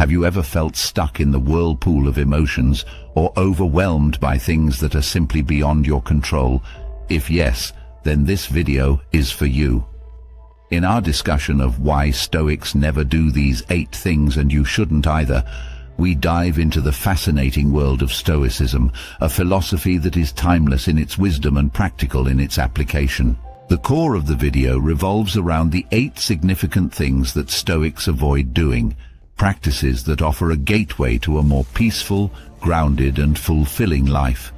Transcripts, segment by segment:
Have you ever felt stuck in the whirlpool of emotions or overwhelmed by things that are simply beyond your control? If yes, then this video is for you. In our discussion of why Stoics never do these 8 things and you shouldn't either, we dive into the fascinating world of Stoicism, a philosophy that is timeless in its wisdom and practical in its application. The core of the video revolves around the 8 significant things that Stoics avoid doing, practices that offer a gateway to a more peaceful, grounded and fulfilling life.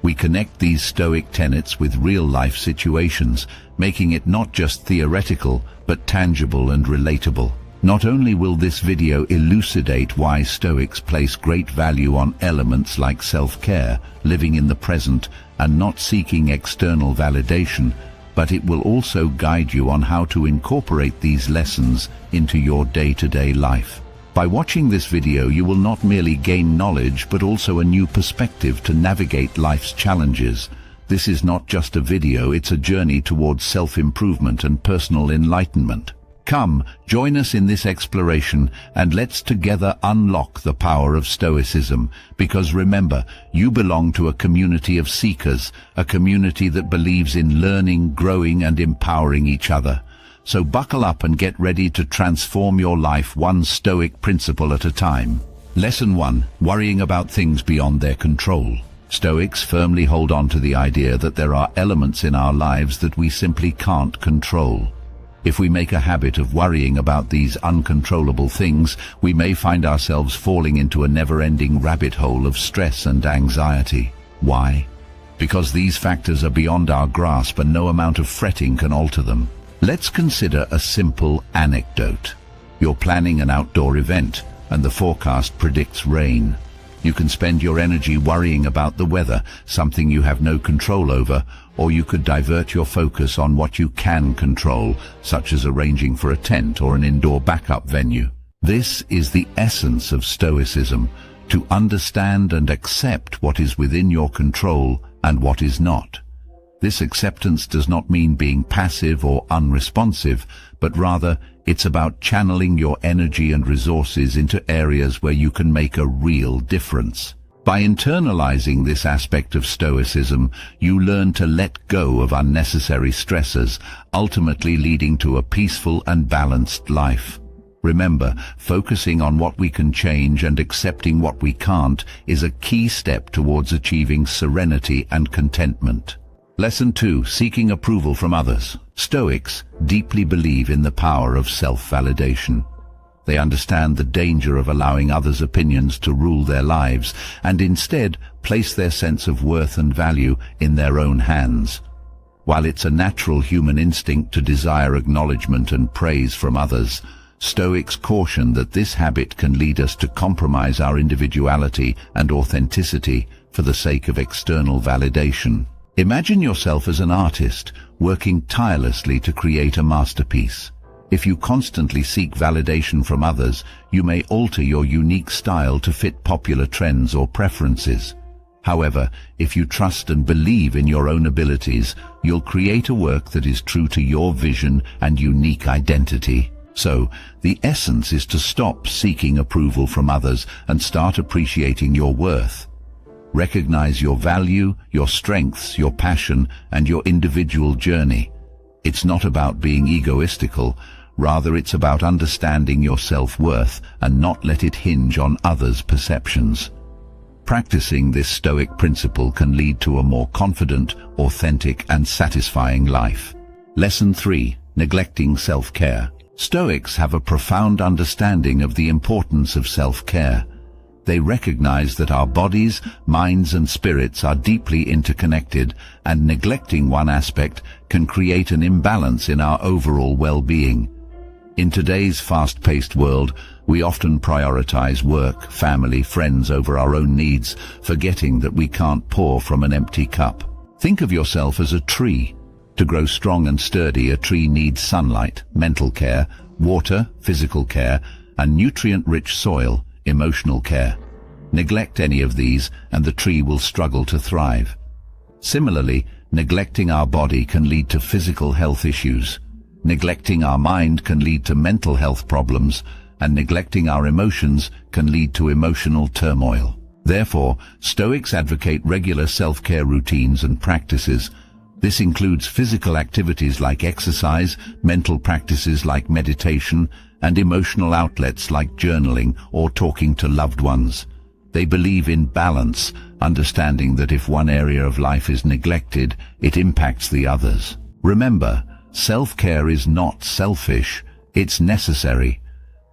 We connect these Stoic tenets with real-life situations, making it not just theoretical, but tangible and relatable. Not only will this video elucidate why Stoics place great value on elements like self-care, living in the present, and not seeking external validation, but it will also guide you on how to incorporate these lessons into your day-to-day life. By watching this video, you will not merely gain knowledge, but also a new perspective to navigate life's challenges. This is not just a video, it's a journey towards self-improvement and personal enlightenment. Come, join us in this exploration, and let's together unlock the power of Stoicism. Because remember, you belong to a community of seekers, a community that believes in learning, growing, and empowering each other. So buckle up and get ready to transform your life one Stoic principle at a time. Lesson 1. Worrying about things beyond their control. Stoics firmly hold on to the idea that there are elements in our lives that we simply can't control. If we make a habit of worrying about these uncontrollable things, we may find ourselves falling into a never-ending rabbit hole of stress and anxiety. Why? Because these factors are beyond our grasp and no amount of fretting can alter them. Let's consider a simple anecdote. You're planning an outdoor event, and the forecast predicts rain. You can spend your energy worrying about the weather, something you have no control over, or you could divert your focus on what you can control, such as arranging for a tent or an indoor backup venue. This is the essence of Stoicism, to understand and accept what is within your control and what is not. This acceptance does not mean being passive or unresponsive, but rather it's about channeling your energy and resources into areas where you can make a real difference. By internalizing this aspect of Stoicism, you learn to let go of unnecessary stressors, ultimately leading to a peaceful and balanced life. Remember, focusing on what we can change and accepting what we can't is a key step towards achieving serenity and contentment. Lesson 2. Seeking approval from others. Stoics deeply believe in the power of self-validation. They understand the danger of allowing others' opinions to rule their lives and instead place their sense of worth and value in their own hands. While it's a natural human instinct to desire acknowledgement and praise from others, Stoics caution that this habit can lead us to compromise our individuality and authenticity for the sake of external validation. Imagine yourself as an artist, working tirelessly to create a masterpiece. If you constantly seek validation from others, you may alter your unique style to fit popular trends or preferences. However, if you trust and believe in your own abilities, you'll create a work that is true to your vision and unique identity. So, the essence is to stop seeking approval from others and start appreciating your worth. Recognize your value, your strengths, your passion, and your individual journey. It's not about being egoistical, rather it's about understanding your self-worth and not let it hinge on others' perceptions. Practicing this Stoic principle can lead to a more confident, authentic, and satisfying life. Lesson 3. Neglecting self-care. Stoics have a profound understanding of the importance of self-care. They recognize that our bodies, minds and spirits are deeply interconnected, and neglecting one aspect can create an imbalance in our overall well-being. In today's fast-paced world, we often prioritize work, family, friends over our own needs, forgetting that we can't pour from an empty cup. Think of yourself as a tree. To grow strong and sturdy, a tree needs sunlight, mental care, water, physical care, and nutrient-rich soil, emotional care. Neglect any of these and the tree will struggle to thrive. Similarly, neglecting our body can lead to physical health issues. Neglecting our mind can lead to mental health problems, and neglecting our emotions can lead to emotional turmoil. Therefore, Stoics advocate regular self-care routines and practices. This includes physical activities like exercise, mental practices like meditation, and emotional outlets like journaling or talking to loved ones. They believe in balance, understanding that if one area of life is neglected, it impacts the others. Remember, self-care is not selfish, it's necessary.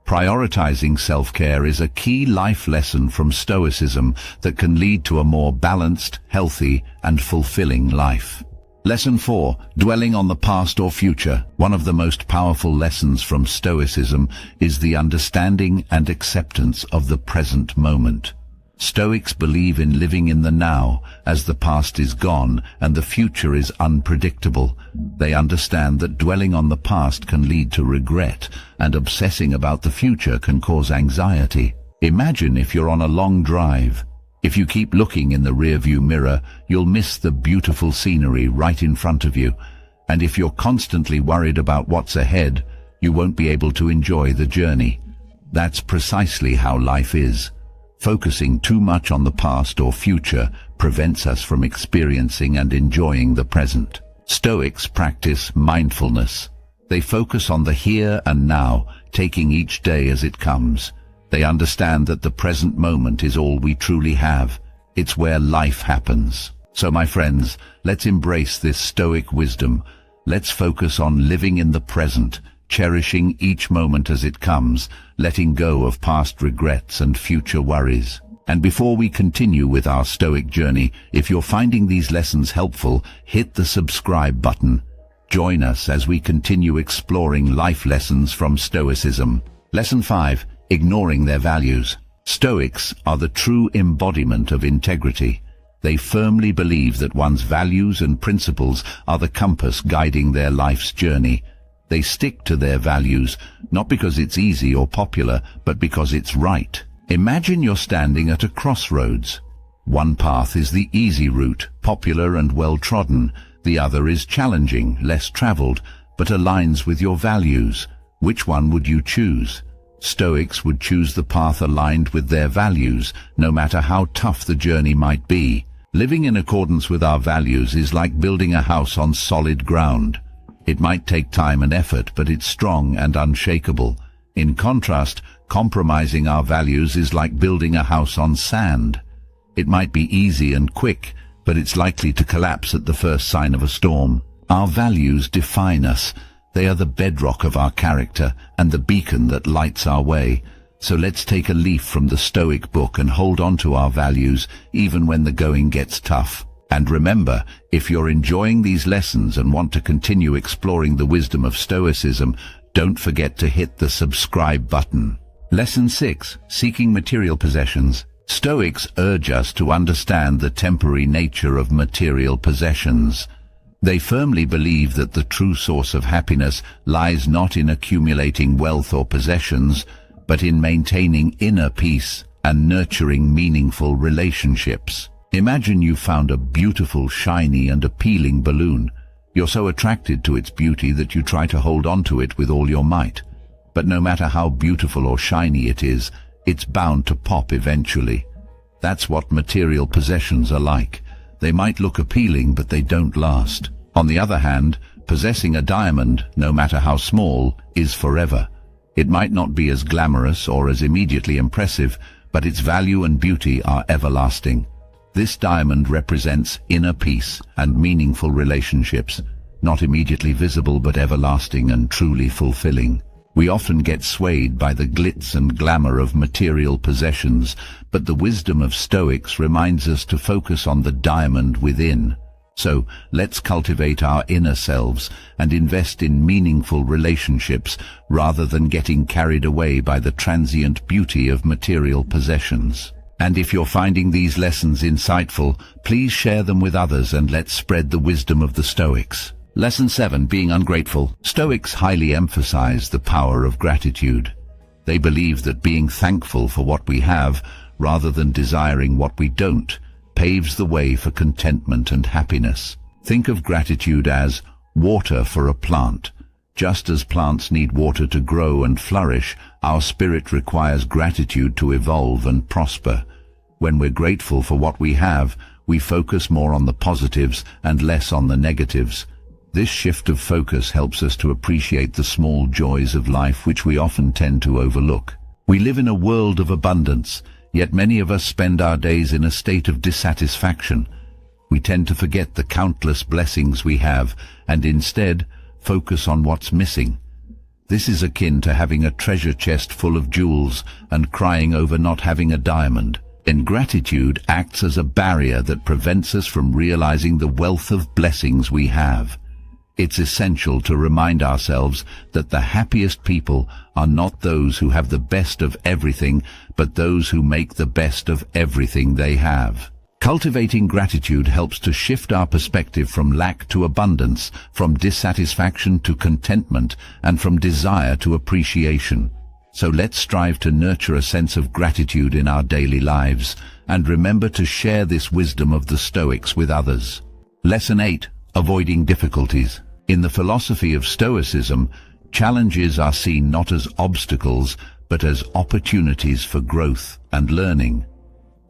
Prioritizing self-care is a key life lesson from Stoicism that can lead to a more balanced, healthy, and fulfilling life. Lesson 4. Dwelling on the past or future. One of the most powerful lessons from Stoicism is the understanding and acceptance of the present moment. Stoics believe in living in the now, as the past is gone and the future is unpredictable. They understand that dwelling on the past can lead to regret, and obsessing about the future can cause anxiety. Imagine if you're on a long drive. If you keep looking in the rearview mirror, you'll miss the beautiful scenery right in front of you. And if you're constantly worried about what's ahead, you won't be able to enjoy the journey. That's precisely how life is. Focusing too much on the past or future prevents us from experiencing and enjoying the present. Stoics practice mindfulness. They focus on the here and now, taking each day as it comes. They understand that the present moment is all we truly have. It's where life happens. So my friends, let's embrace this Stoic wisdom. Let's focus on living in the present, cherishing each moment as it comes, letting go of past regrets and future worries. And before we continue with our Stoic journey, if you're finding these lessons helpful, hit the subscribe button. Join us as we continue exploring life lessons from Stoicism. Lesson 5. Ignoring their values. Stoics are the true embodiment of integrity. They firmly believe that one's values and principles are the compass guiding their life's journey. They stick to their values, not because it's easy or popular, but because it's right. Imagine you're standing at a crossroads. One path is the easy route, popular and well-trodden. The other is challenging, less traveled, but aligns with your values. Which one would you choose? Stoics would choose the path aligned with their values, no matter how tough the journey might be. Living in accordance with our values is like building a house on solid ground. It might take time and effort, but it's strong and unshakable. In contrast, compromising our values is like building a house on sand. It might be easy and quick, but it's likely to collapse at the first sign of a storm. Our values define us. They are the bedrock of our character and the beacon that lights our way. So let's take a leaf from the Stoic book and hold on to our values even when the going gets tough. And remember, if you're enjoying these lessons and want to continue exploring the wisdom of Stoicism, don't forget to hit the subscribe button. Lesson 6. Seeking material possessions. Stoics urge us to understand the temporary nature of material possessions. They firmly believe that the true source of happiness lies not in accumulating wealth or possessions, but in maintaining inner peace and nurturing meaningful relationships. Imagine you found a beautiful, shiny, and appealing balloon. You're so attracted to its beauty that you try to hold on to it with all your might. But no matter how beautiful or shiny it is, it's bound to pop eventually. That's what material possessions are like. They might look appealing, but they don't last. On the other hand, possessing a diamond, no matter how small, is forever. It might not be as glamorous or as immediately impressive, but its value and beauty are everlasting. This diamond represents inner peace and meaningful relationships, not immediately visible but everlasting and truly fulfilling. We often get swayed by the glitz and glamour of material possessions, but the wisdom of Stoics reminds us to focus on the diamond within. So, let's cultivate our inner selves and invest in meaningful relationships rather than getting carried away by the transient beauty of material possessions. And if you're finding these lessons insightful, please share them with others and let's spread the wisdom of the Stoics. Lesson 7. Being ungrateful. Stoics highly emphasize the power of gratitude. They believe that being thankful for what we have, rather than desiring what we don't, paves the way for contentment and happiness. Think of gratitude as water for a plant. Just as plants need water to grow and flourish, our spirit requires gratitude to evolve and prosper. When we're grateful for what we have, we focus more on the positives and less on the negatives. This shift of focus helps us to appreciate the small joys of life which we often tend to overlook. We live in a world of abundance, yet many of us spend our days in a state of dissatisfaction. We tend to forget the countless blessings we have and instead focus on what's missing. This is akin to having a treasure chest full of jewels and crying over not having a diamond. Ingratitude acts as a barrier that prevents us from realizing the wealth of blessings we have. It's essential to remind ourselves that the happiest people are not those who have the best of everything, but those who make the best of everything they have. Cultivating gratitude helps to shift our perspective from lack to abundance, from dissatisfaction to contentment, and from desire to appreciation. So let's strive to nurture a sense of gratitude in our daily lives, and remember to share this wisdom of the Stoics with others. Lesson 8. Avoiding difficulties. In the philosophy of Stoicism, challenges are seen not as obstacles, but as opportunities for growth and learning.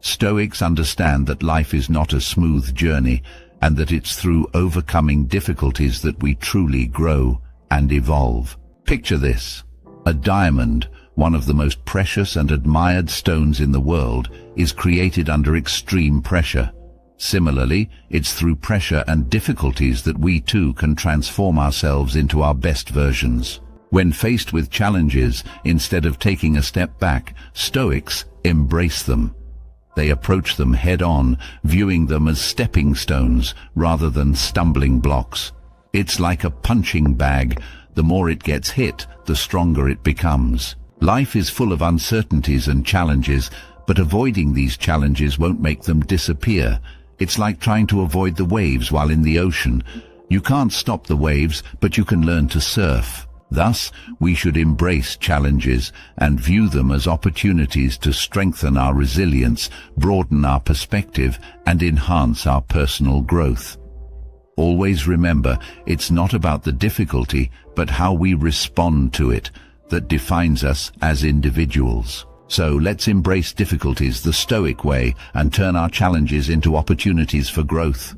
Stoics understand that life is not a smooth journey, and that it's through overcoming difficulties that we truly grow and evolve. Picture this. A diamond, one of the most precious and admired stones in the world, is created under extreme pressure. Similarly, it's through pressure and difficulties that we too can transform ourselves into our best versions. When faced with challenges, instead of taking a step back, Stoics embrace them. They approach them head-on, viewing them as stepping stones rather than stumbling blocks. It's like a punching bag. The more it gets hit, the stronger it becomes. Life is full of uncertainties and challenges, but avoiding these challenges won't make them disappear. It's like trying to avoid the waves while in the ocean. You can't stop the waves, but you can learn to surf. Thus, we should embrace challenges and view them as opportunities to strengthen our resilience, broaden our perspective, and enhance our personal growth. Always remember, it's not about the difficulty, but how we respond to it that defines us as individuals. So let's embrace difficulties the Stoic way and turn our challenges into opportunities for growth.